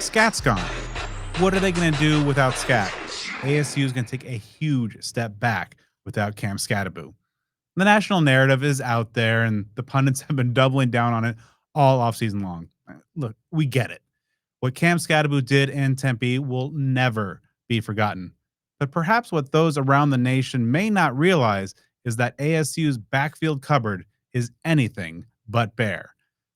Skat's gone. What are they going to do without Skat? ASU is going to take a huge step back without Cam Skattebo. The national narrative is out there, and the pundits have been doubling down on it all offseason long. Look, we get it. What Cam Skattebo did in Tempe will never be forgotten. But perhaps what those around the nation may not realize is that ASU's backfield cupboard is anything but bare.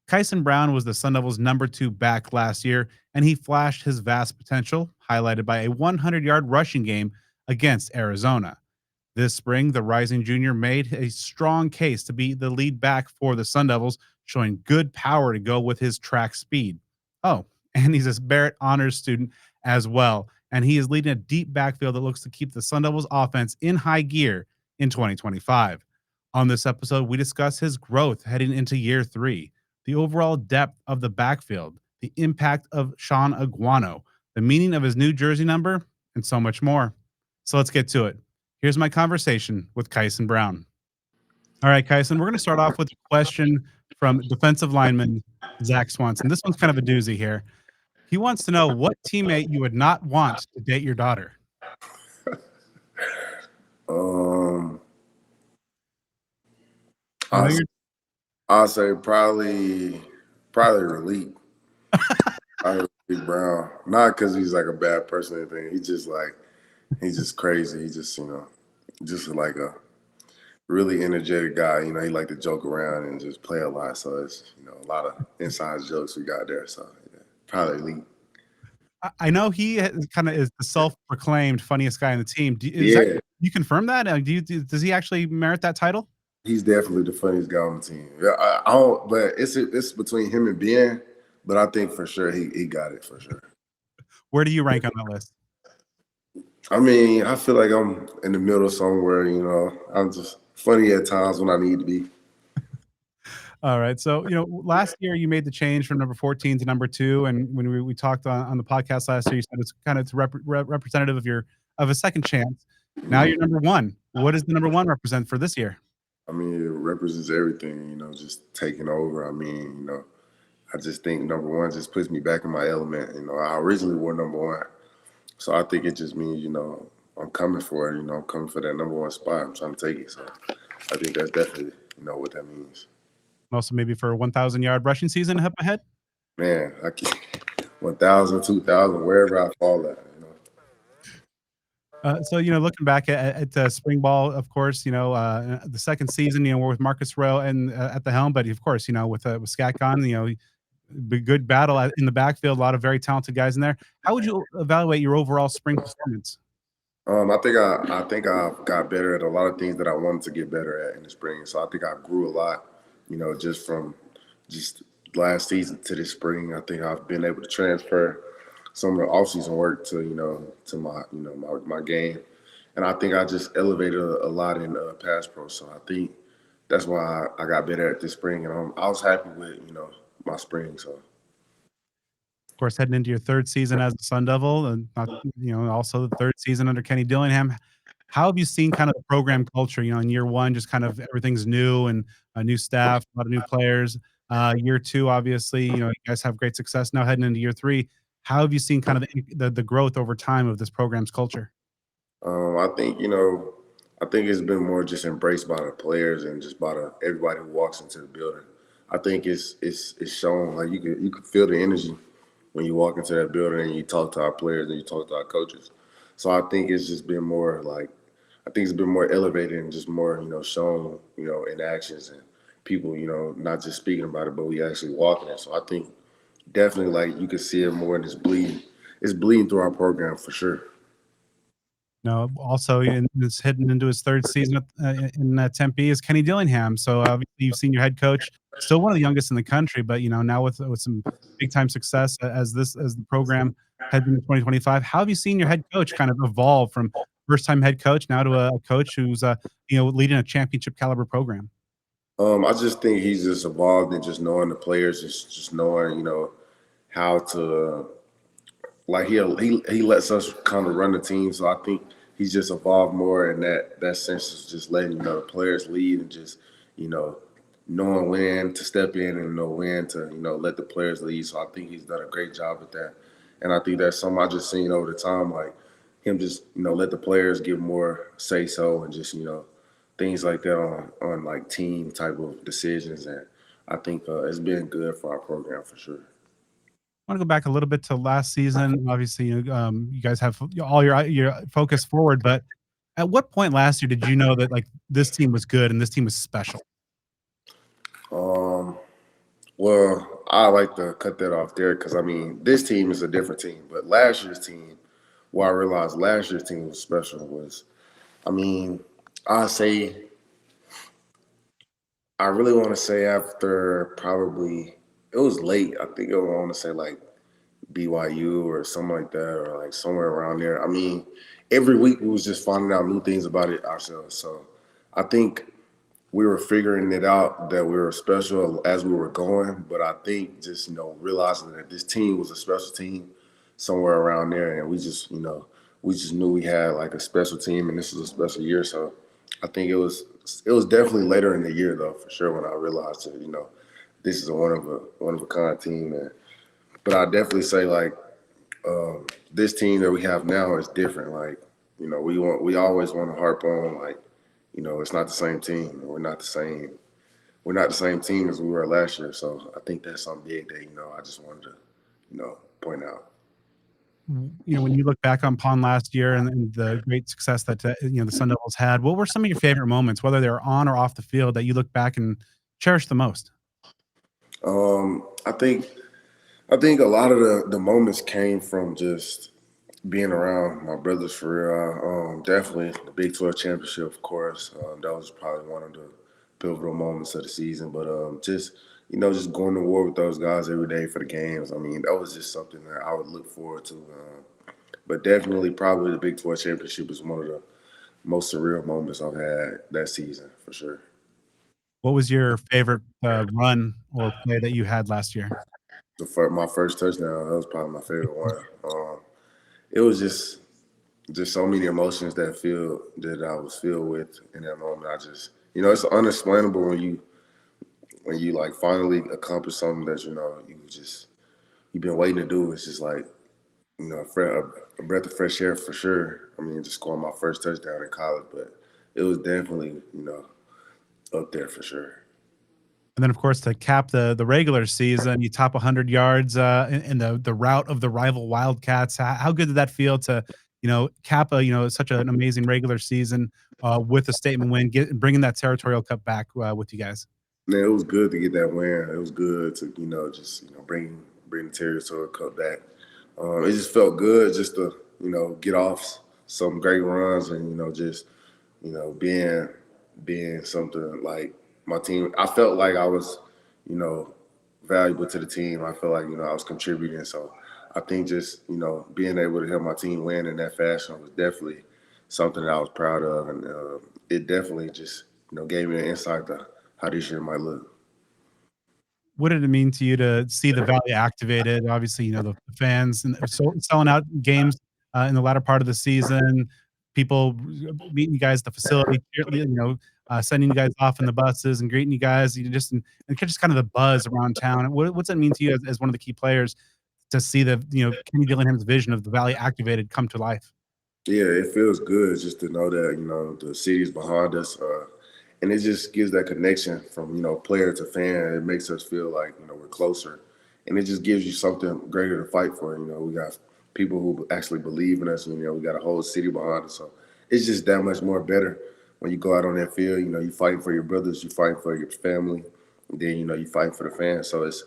Kyson Brown was the Sun Devils' number 2 back last year, and he flashed his vast potential, highlighted by a 100-yard rushing game against Arizona. This spring, the rising junior made a strong case to be the lead back for the Sun Devils, showing good power to go with his track speed. Oh, and he's a Barrett Honors student as well, and he is leading a deep backfield that looks to keep the Sun Devils offense in high gear in 2025. On this episode, we discuss his growth heading into year 3, the overall depth of the backfield, the impact of Sean Aguano, the meaning of his new jersey number, and so much more. So let's get to it. Here's my conversation with Kyson Brown. All right, Kyson, we're going to start off with a question from defensive lineman Zach Swanson. This one's kind of a doozy here. He wants to know what teammate you would not want to date your daughter. I'll say probably Relief. Probably Relief Brown. Not because he's like a bad person or anything. He's just crazy. He's just, just like a really energetic guy. He like to joke around and just play a lot. So it's, a lot of inside jokes we got there. So yeah, probably Elite. I know he kind of is the self-proclaimed funniest guy on the team. You confirm that? Does he actually merit that title? He's definitely the funniest guy on the team. Yeah, I don't, but it's between him and Ben. But I think for sure he got it for sure. Where do you rank on that list? I mean, I feel like I'm in the middle somewhere. I'm just funny at times when I need to be. All right. So, last year you made the change from number 14 to number 2, and when we talked on the podcast last year, you said it's kind of representative of a second chance. Now you're number 1. What does the number 1 represent for this year? I mean, it represents everything. Just taking over. I mean, I just think number 1 just puts me back in my element. I originally wore number 1, so I think it just means I'm coming for it. I'm coming for that number 1 spot. I'm trying to take it. So I think that's definitely what that means. Also, maybe for a 1,000-yard rushing season up ahead? Man, I can't. 1,000, 2,000, wherever I fall at. So, looking back at spring ball, of course, the second season, we're with Marcus Rowe and at the helm, but of course, with Skat gone, good battle in the backfield, a lot of very talented guys in there. How would you evaluate your overall spring performance? I think I got better at a lot of things that I wanted to get better at in the spring. So I think I grew a lot, just from last season to this spring. I think I've been able to transfer some of the offseason work to my game, and I think I just elevated a lot in pass pro. So I think that's why I got better at this spring, and I was happy with my spring. So, of course, heading into your 3rd season as a Sun Devil, and also the 3rd season under Kenny Dillingham. How have you seen kind of the program culture? In year 1, just kind of everything's new and a new staff, a lot of new players. Year 2, obviously, you guys have great success now heading into year 3. How have you seen kind of the growth over time of this program's culture? I think it's been more just embraced by the players and just by everybody who walks into the building. I think it's shown, like you could feel the energy when you walk into that building and you talk to our players and you talk to our coaches. So I think it's just been more it's been more elevated and just more shown in actions and people not just speaking about it, but we actually walking it. So I think definitely you can see it more, and it's bleeding through our program for sure. Also it's heading into his 3rd season in Tempe is Kenny Dillingham. So obviously you've seen your head coach, still one of the youngest in the country, but now with some big time success as the program heads into 2025. How have you seen your head coach kind of evolve from first time head coach now to a coach who's leading a championship caliber program? I just think he's just evolved in just knowing the players, just knowing how to. He lets us kind of run the team, so I think he's just evolved more in that sense of just letting the players lead and just knowing when to step in and know when to let the players lead. So I think he's done a great job with that, And I think that's something I just seen over the time, like him just, let the players give more say so and just, things like that on like team type of decisions. And I think it's been good for our program for sure. I want to go back a little bit to last season. Obviously, you guys have all your focus forward, but at what point last year did you know that like this team was good and this team was special? Um, well, I like to cut that off there because I mean this team is a different team, but last year's team, what I realized last year's team was special was, I mean, I say I really want to say after probably it was late. I think I want to say like BYU or something like that, or like somewhere around there. I mean, every week we was just finding out new things about it ourselves. So I think we were figuring it out that we were special as we were going. But I think just realizing that this team was a special team somewhere around there, and we just knew we had like a special team, and this was a special year. So I think it was definitely later in the year though, for sure, when I realized that this is a one of a kind team. But I definitely say like this team that we have now is different. Like we always want to harp on like it's not the same team. We're not the same team as we were last year. So I think that's something big that I just wanted to point out. When you look back on Pond last year and the great success that the Sun Devils had, what were some of your favorite moments, whether they were on or off the field, that you look back and cherish the most? I think a lot of the moments came from just being around my brothers for real. Definitely the Big 12 championship, of course. That was probably one of the pivotal moments of the season. But just going to war with those guys every day for the games. I mean, that was just something that I would look forward to. But definitely, probably the Big 12 championship is one of the most surreal moments I've had that season for sure. What was your favorite run or play that you had last year? My first touchdown, that was probably my favorite one. It was just so many emotions that I was filled with in that moment. I just it's unexplainable when you like finally accomplish something that you've been waiting to do. It's just like a breath of fresh air for sure. I mean, just scoring my first touchdown in college, but it was definitely up there for sure. And then, of course, to cap the regular season, you top 100 yards in the route of the rival Wildcats. How good did that feel to, cap a such an amazing regular season with a statement win, bringing that territorial cup back with you guys? Man, it was good to get that win. It was good to just bring the Territorial Cup back. It just felt good just to get off some great runs and just being something like my team. I felt like I was you know valuable to the team. I felt like I was contributing. So I think just being able to help my team win in that fashion was definitely something that I was proud of, and it definitely just gave me an insight to how this year might look. What did it mean to you to see the Valley activated? Obviously, the fans and selling out games in the latter part of the season, people meeting you guys at the facility, sending you guys off in the buses and greeting you guys, and just kind of the buzz around town. What's that mean to you as one of the key players to see the Kenny Gillingham's vision of the Valley activated come to life? Yeah, it feels good just to know that the city's behind us, and it just gives that connection from player to fan. It makes us feel like we're closer, and it just gives you something greater to fight for. We got people who actually believe in us, and we got a whole city behind us. So it's just that much more better when you go out on that field. You fighting for your brothers, you fighting for your family, and then you fighting for the fans. So it's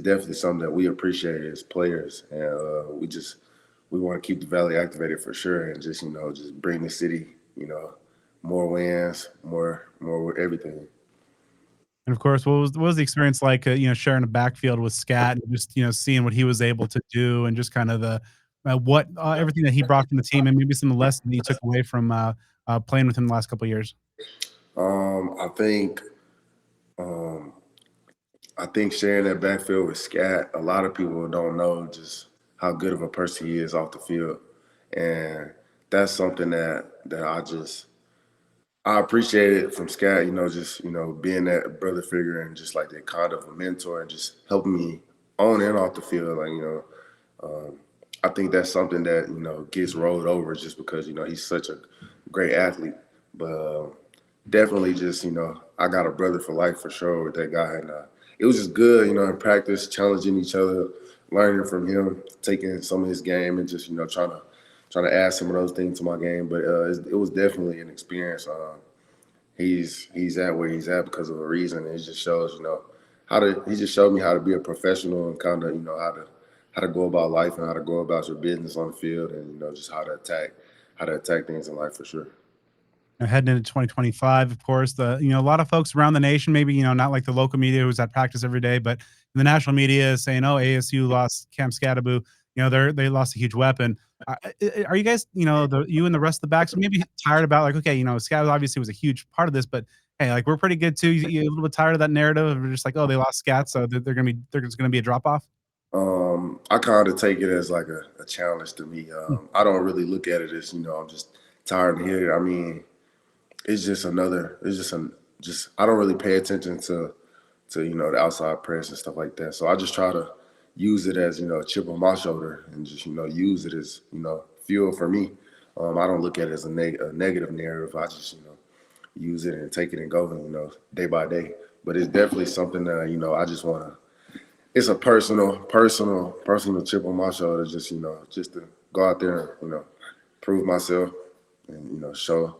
definitely something that we appreciate as players, and we want to keep the Valley activated for sure, and just bring the city, more wins, more everything. And of course, what was the experience like, sharing a backfield with Skat and just, seeing what he was able to do and just kind of the what everything that he brought from the team and maybe some of the lessons that you took away from playing with him the last couple of years? I think um, I think sharing that backfield with Skat, a lot of people don't know just how good of a person he is off the field, and that's something that I appreciate it from Skat. Just being that brother figure and just like that kind of a mentor and just helping me on and off the field. Like um, I think that's something that gets rolled over just because he's such a great athlete. But definitely, just I got a brother for life for sure with that guy, and it was just good, in practice, challenging each other, learning from him, taking some of his game, and just trying to add some of those things to my game. But it was definitely an experience. He's at where he's at because of a reason. It just shows, how to. He just showed me how to be a professional and kind of, how to go about life and how to go about your business on the field, and just how to attack things in life for sure. Heading into 2025, of course, a lot of folks around the nation, maybe not like the local media who's at practice every day, but the national media is saying, "Oh, ASU lost Cam Skattebo." They lost a huge weapon. Are you guys, you and the rest of the backs, maybe tired about like, okay, Skat obviously was a huge part of this, but hey, like we're pretty good too. You a little bit tired of that narrative of just like, oh, they lost Skat, so there's gonna be a drop off. I kind of take it as like a challenge to me. I don't really look at it as I'm just tired of hearing it. I mean, it's just another. It's just I don't really pay attention to the outside press and stuff like that. So I just try to use it as a chip on my shoulder and just use it as fuel for me. I don't look at it as a negative narrative. I just use it and take it and go day by day. But it's definitely something that I just want to. It's a personal chip on my shoulder. Just to go out there and prove myself and show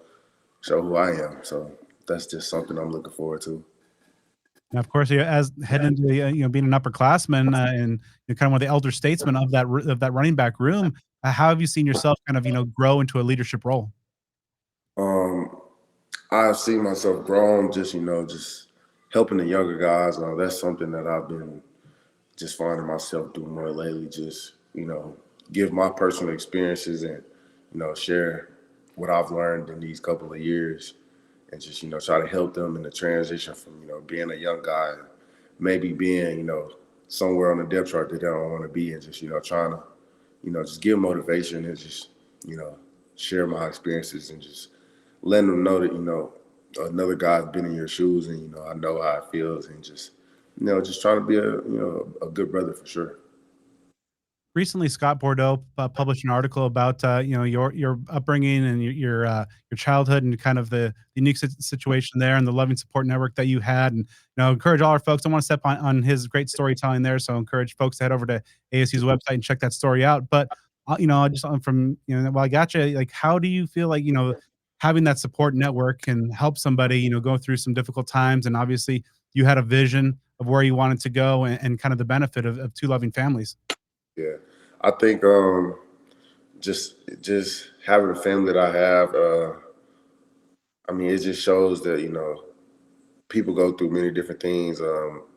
who I am. So that's just something I'm looking forward to. And of course, as head into the, being an upperclassman and kind of one of the elder statesmen of that running back room, how have you seen yourself kind of grow into a leadership role? Um, I've seen myself grown, just helping the younger guys. That's something that I've been just finding myself doing more lately. Just give my personal experiences and share what I've learned in these couple of years, and just try to help them in the transition from being a young guy, maybe being somewhere on the depth chart that they don't want to be, and just trying to just give motivation and just you know share my experiences and just letting them know that another guy's been in your shoes, and I know how it feels, and just trying to be a good brother for sure. Recently, Scott Bordeaux published an article about your upbringing and your childhood and kind of the unique situation there and the loving support network that you had. And encourage all our folks. I want to step on his great storytelling there, so encourage folks to head over to ASU's website and check that story out. But I just from while I got you, like, how do you feel like having that support network can help somebody go through some difficult times? And obviously, you had a vision of where you wanted to go and kind of the benefit of two loving families. Yeah, I think just having the family that I have, I mean, it just shows that people go through many different things.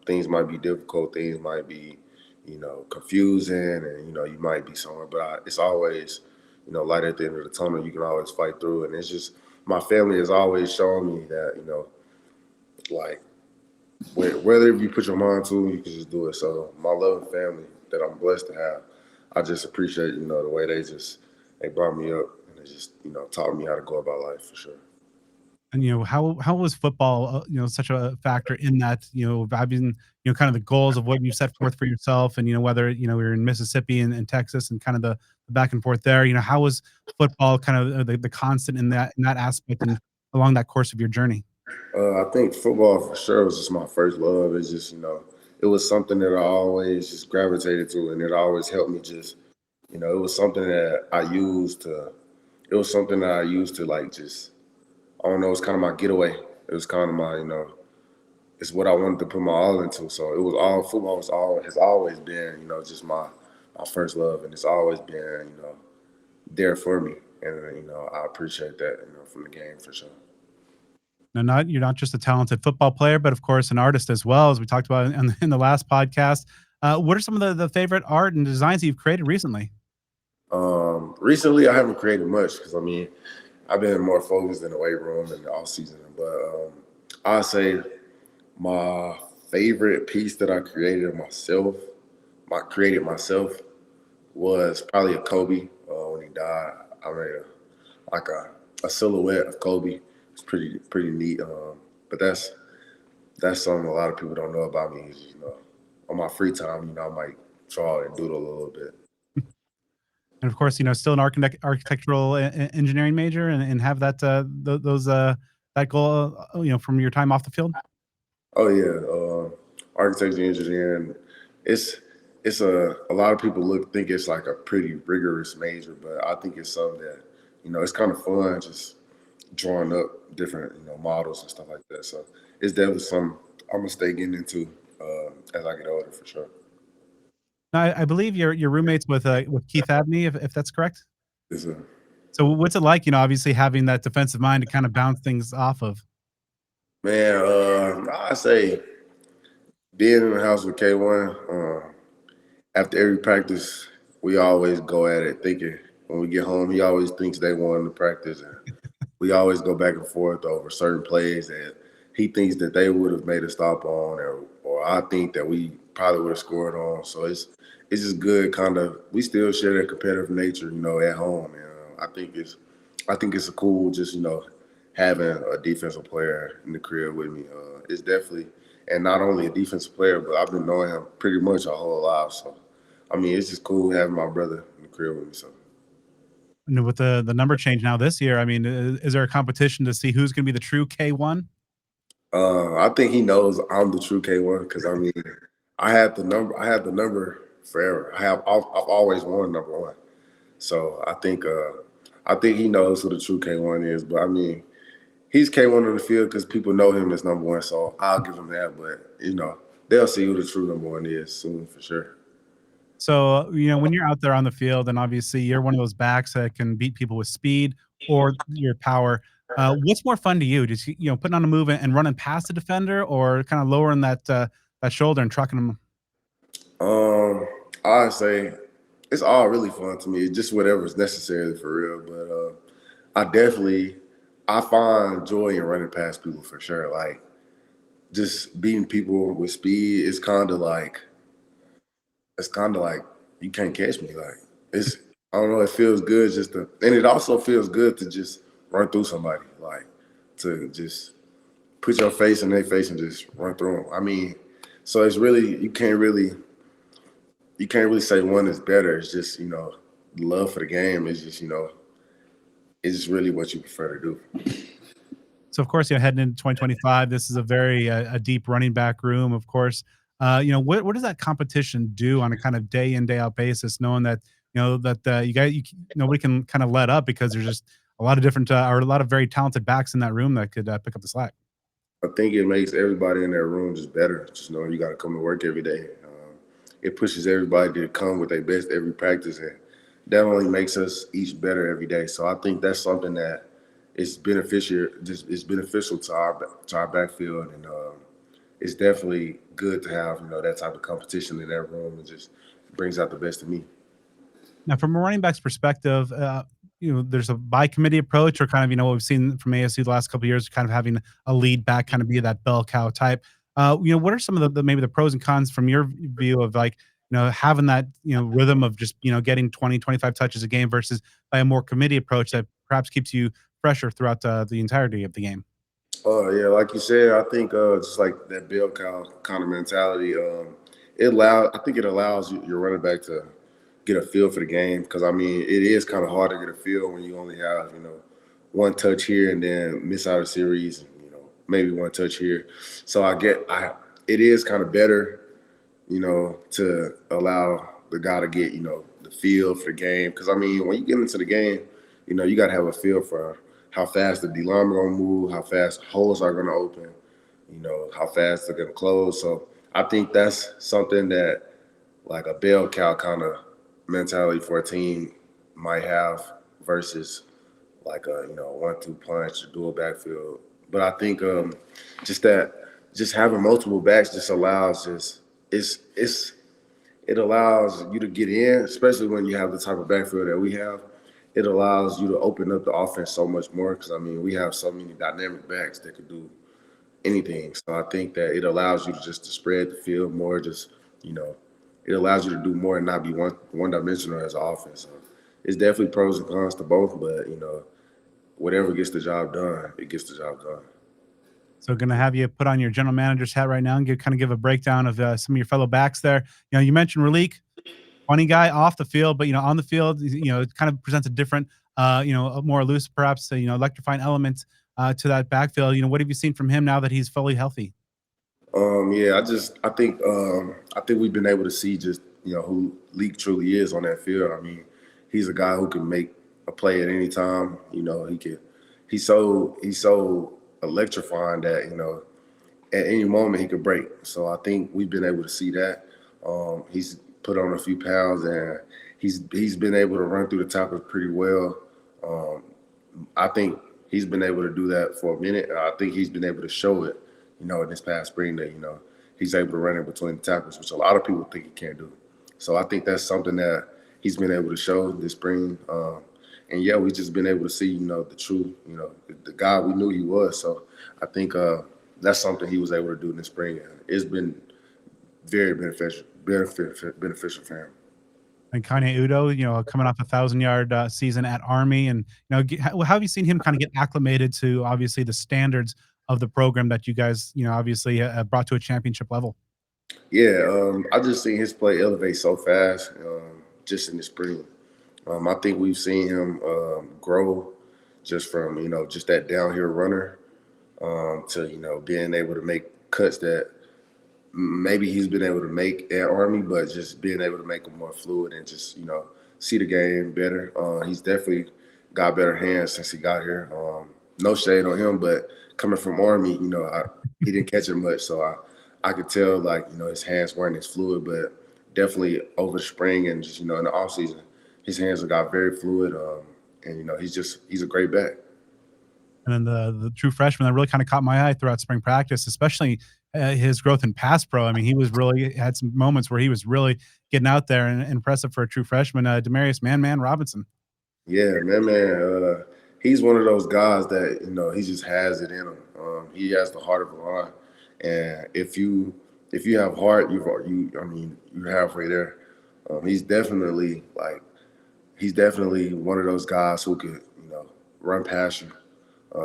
Things might be difficult, things might be confusing, and you might be somewhere, but it's always light at the end of the tunnel. You can always fight through, and it's just my family has always shown me that like whether you put your mind to it, you can just do it. So my loving family that I'm blessed to have, I just appreciate the way they brought me up and they just taught me how to go about life for sure. And how was football such a factor in that having kind of the goals of what you set forth for yourself, and whether you're in Mississippi and Texas and kind of the back and forth there, how was football kind of the constant in that aspect and along that course of your journey? I think football for sure was just my first love. It's just it was something that I always just gravitated to, and it always helped me just it was something that I used to. It was something that I used to like just I don't know. It's kind of my getaway. It was kind of my it's what I wanted to put my all into. So it was all football was all has always been just my first love, and it's always been there for me, and I appreciate that from the game for sure. Now, not you're not just a talented football player, but of course an artist as well, as we talked about in the last podcast. What are some of the favorite art and designs that you've created recently? Recently, I haven't created much because I mean, I've been more focused in the weight room and the off season. But I say my favorite piece that I created myself, was probably a Kobe. When he died, I made a silhouette of Kobe. It's pretty neat. But that's something a lot of people don't know about me. Is, on my free time, I might draw and doodle a little bit. And of course, still an architectural engineering major, and have that those that goal, from your time off the field. Oh yeah, architecture, engineering. It's a lot of people think it's like a pretty rigorous major, but I think it's something that it's kind of fun just drawing up different models and stuff like that. So it's definitely something I'm gonna stay getting into as I get older for sure. Now, I believe you're roommates with Keith Abney, if that's correct. It's a So what's it like, obviously having that defensive mind to kind of bounce things off of? man. I say being in the house with K1. After every practice, we always go at it thinking when we get home, he always thinks they won the practice. And we always go back and forth over certain plays that he thinks that they would have made a stop on, or I think that we probably would have scored on. So it's just good, kind of. We still share that competitive nature, at home. And I think it's a cool, just having a defensive player in the crib with me. It's definitely, and not only a defensive player, but I've been knowing him pretty much our whole life. So I mean, it's just cool having my brother in the crib with me. So And with the number change now this year, I mean, is there a competition to see who's going to be the true K1? I think he knows I'm the true K1 because I mean, I had the number. I had the number forever. I've always won number one. So I think he knows who the true K1 is. But I mean, he's K1 on the field because people know him as number one. So I'll give him that. But they'll see who the true number one is soon for sure. So, when you're out there on the field, and obviously you're one of those backs that can beat people with speed or your power. What's more fun to you? Just putting on a move and running past the defender, or kind of lowering that shoulder and trucking them? Um, I say it's all really fun to me. It's just whatever's necessary for real. But I find joy in running past people for sure. Like just beating people with speed. It's kind of like you can't catch me. Like it's I don't know. It feels good and it also feels good to just run through somebody. Like to just put your face in their face and just run through them. I mean, so it's really you can't really say one is better. It's just love for the game is just it's just really what you prefer to do. So, of course, heading into 2025, this is a very a deep running back room. Of course, what does that competition do on a kind of day in day out basis, knowing that that nobody can kind of let up because there's just a lot of different or a lot of very talented backs in that room that could pick up the slack. I think it makes everybody in that room just better. Just knowing you got to come to work every day. It pushes everybody to come with their best every practice, and that only makes us each better every day. So I think that's something that is beneficial. Just is beneficial to our backfield, and it's definitely good to have that type of competition in that room. It just brings out the best of me. Now, from a running back's perspective, there's a by committee approach, or kind of what we've seen from ASU the last couple of years, kind of having a lead back, kind of be that bell cow type. What are some of maybe the pros and cons from your view of like having that rhythm of just getting 20, 25 touches a game versus by a more committee approach that perhaps keeps you fresher throughout the entirety of the game? Oh yeah, like you said, I think just like that bell cow kind of mentality, I think it allows your running back to get a feel for the game because I mean it is kind of hard to get a feel when you only have one touch here and then miss out a series, maybe one touch here. So it is kind of better, to allow the guy to get the feel for the game because I mean when you get into the game, you got to have a feel for how fast the D linemen gonna move, how fast holes are gonna open, how fast they're gonna close. So I think that's something that like a bell cow kind of mentality for a team might have versus like a 1-2 punch or dual backfield. But I think just having multiple backs just allows it allows you to get in, especially when you have the type of backfield that we have. It allows you to open up the offense so much more because I mean we have so many dynamic backs that could do anything. So I think that it allows you to spread the field more. Just it allows you to do more and not be one dimensional as an offense. So it's definitely pros and cons to both, but whatever gets the job done, it gets the job done. So, going to have you put on your general manager's hat right now and kind of give a breakdown of some of your fellow backs there. You mentioned Raleek, funny guy off the field, but on the field, it kind of presents a different, a more loose, perhaps, electrifying element to that backfield. What have you seen from him now that he's fully healthy? Yeah, I think we've been able to see just who Leak truly is on that field. I mean, he's a guy who can make a play at any time. He's so electrifying that at any moment he could break. So I think we've been able to see that. He's put on a few pounds and he's been able to run through the tackles pretty well. Um, I think he's been able to do that for a minute. I think he's been able to show it, in this past spring that, he's able to run in between the tackles, which a lot of people think he can't do. So I think that's something that he's been able to show this spring. And yeah, we've just been able to see, the true, the guy we knew he was. So I think that's something he was able to do in the spring. And it's been very beneficial for him. And Kanye Udo, coming off a 1,000-yard season at Army, and how have you seen him kind of get acclimated to obviously the standards of the program that you guys, obviously brought to a championship level? Yeah, I just seen his play elevate so fast just in the spring. I think we've seen him grow just from just that downhill runner to being able to make cuts that maybe he's been able to make at Army, but just being able to make them more fluid and just see the game better. He's definitely got better hands since he got here. No shade on him, but coming from Army, he didn't catch it much, so I could tell like his hands weren't as fluid, but definitely over the spring and just in the offseason, his hands have got very fluid, and he's a great back. And then the true freshman that really kind of caught my eye throughout spring practice, especially his growth in pass pro. I mean, he was really had some moments where he was really getting out there and impressive for a true freshman. Demarius Man Robinson. Yeah, man, he's one of those guys that he just has it in him. He has the heart of a lion, and if you have heart, you're halfway there. He's definitely one of those guys who could run past you.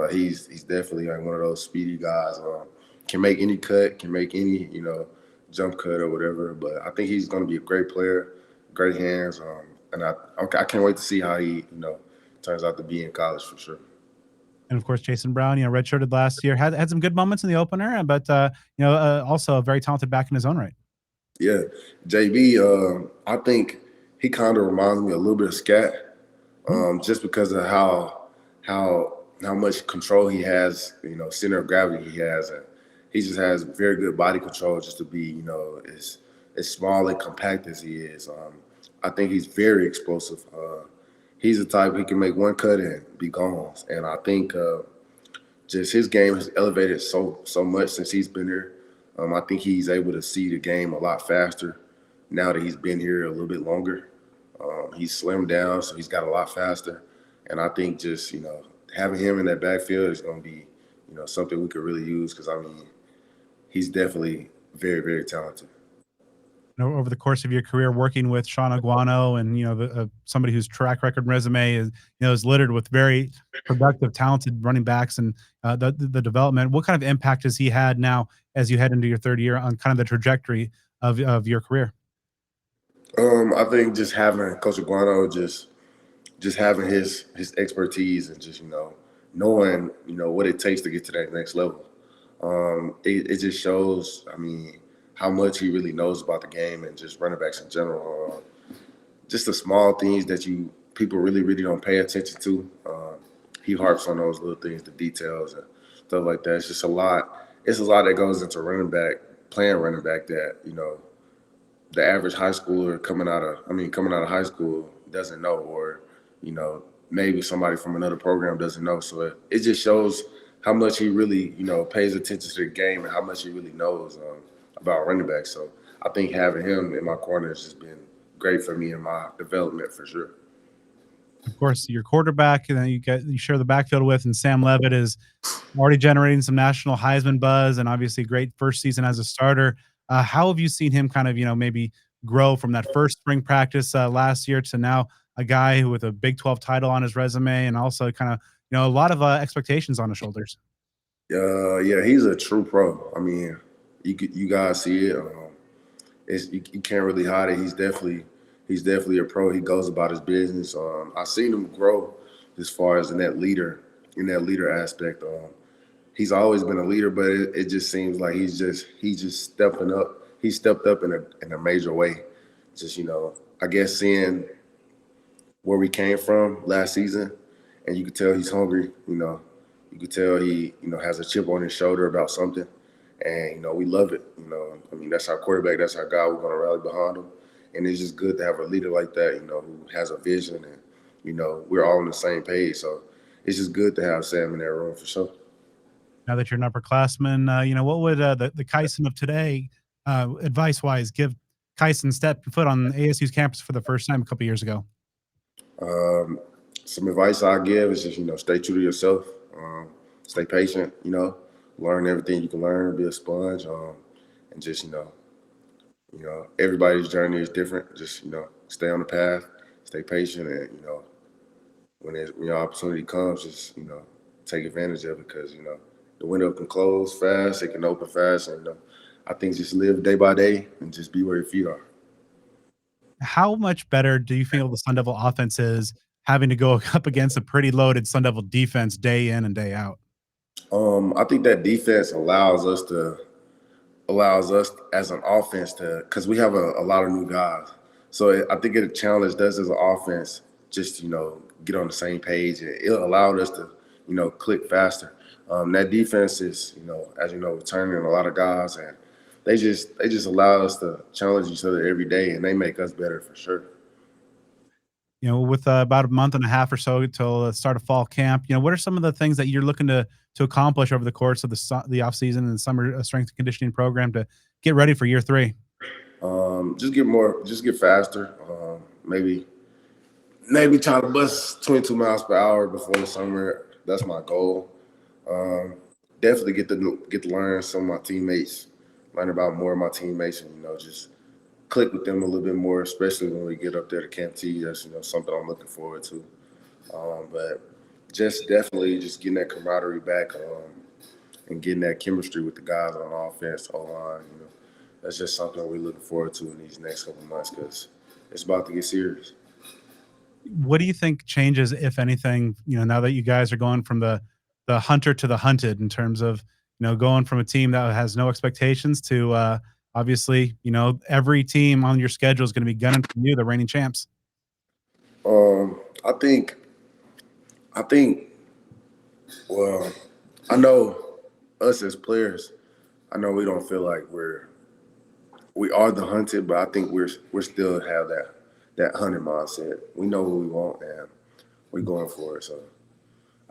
He's definitely like one of those speedy guys. Can make any cut, can make any jump cut or whatever. But I think he's going to be a great player, great hands, and I can't wait to see how he turns out to be in college for sure. And of course, Kyson Brown, redshirted last year, had some good moments in the opener, but also a very talented back in his own right. Yeah, JB, I think he kind of reminds me a little bit of Skat, just because of how much control he has, center of gravity he has, and he just has very good body control just to be, as small and compact as he is. I think he's very explosive. He's the type he can make one cut and be gone, and I think just his game has elevated so much since he's been here. I think he's able to see the game a lot faster now that he's been here a little bit longer. He's slimmed down, so he's got a lot faster. And I think just, having him in that backfield is going to be, something we could really use because, he's definitely very, very talented. Over the course of your career working with Sean Aguano and somebody whose track record resume is littered with very productive, talented running backs and the development. What kind of impact has he had now as you head into your third year on kind of the trajectory of your career? I think just having Coach Aguano, just having his expertise and just knowing what it takes to get to that next level. It just shows. How much he really knows about the game and just running backs in general. Just the small things that people really, really don't pay attention to. He harps on those little things, the details and stuff like that. It's just a lot. It's a lot that goes into playing running back that, the average high schooler coming out of high school doesn't know, or, maybe somebody from another program doesn't know. So it just shows how much he really, pays attention to the game and how much he really knows about running back. So I think having him in my corner has just been great for me in my development for sure. Of course, your quarterback, and then you share the backfield with, and Sam Levitt is already generating some national Heisman buzz, and obviously a great first season as a starter. How have you seen him kind of, maybe grow from that first spring practice last year to now a guy with a Big 12 title on his resume, and also kind of, a lot of expectations on his shoulders? Yeah, he's a true pro. You guys see it. You can't really hide it. He's definitely, He's definitely a pro. He goes about his business. I've seen him grow as far as in that leader aspect. He's always been a leader, but it just seems like he's just stepping up. He stepped up in a major way. Just I guess seeing where we came from last season, and you could tell he's hungry. You could tell he has a chip on his shoulder about something, and we love it. I mean that's our quarterback, that's our guy. We're gonna rally behind him, and it's just good to have a leader like that. Who has a vision, and we're all on the same page. So it's just good to have Sam in that room for sure. Now that you're an upperclassman, what would the Kyson of today, advice wise, give Kyson stepping foot on ASU's campus for the first time a couple years ago? Some advice I give is just stay true to yourself, stay patient, learn everything you can learn, be a sponge, and just everybody's journey is different. Just stay on the path, stay patient, and when your opportunity comes, just take advantage of it, because the window can close fast, it can open fast, and I think just live day by day and just be where your feet are. How much better do you feel the Sun Devil offense is having to go up against a pretty loaded Sun Devil defense day in and day out? I think that defense allows us as an offense because we have a lot of new guys. So I think it challenged us as an offense just get on the same page, and it allowed us to click faster. That defense is as returning a lot of guys, and they just allow us to challenge each other every day, and they make us better for sure. With about a month and a half or so till the start of fall camp, what are some of the things that you're looking to accomplish over the course of the off season and the summer strength and conditioning program to get ready for year 3? Just get faster. Maybe try to bust 22 miles per hour before the summer. That's my goal. Definitely get to learn some of my teammates, learn about more of my teammates, and just click with them a little bit more, especially when we get up there to Camp T. That's something I'm looking forward to. But just definitely just getting that camaraderie back, and getting that chemistry with the guys on offense, O-line. That's just something we're looking forward to in these next couple of months, because it's about to get serious. What do you think changes, if anything, now that you guys are going from the hunter to the hunted, in terms of, going from a team that has no expectations to obviously, every team on your schedule is going to be gunning for you, the reigning champs? I think, well, I know us as players, I know we don't feel like we are the hunted, but I think we're still have that hunted mindset. We know what we want, and we're going for it. So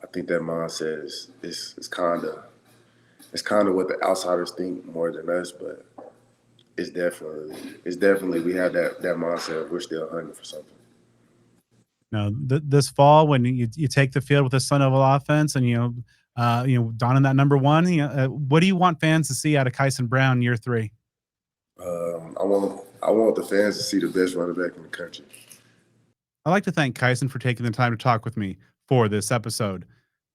I think that mindset is kind of what the outsiders think more than us, but it's definitely we have that mindset. We're still hunting for something. This fall, when you take the field with the Sun Devil offense, and donning that number 1, what do you want fans to see out of Kyson Brown year 3? I want the fans to see the best running back in the country. I'd like to thank Kyson for taking the time to talk with me for this episode.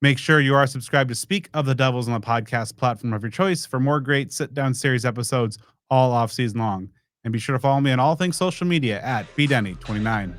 Make sure you are subscribed to Speak of the Devils on the podcast platform of your choice for more great sit-down series episodes all off season long. And be sure to follow me on all things social media at bdenny29.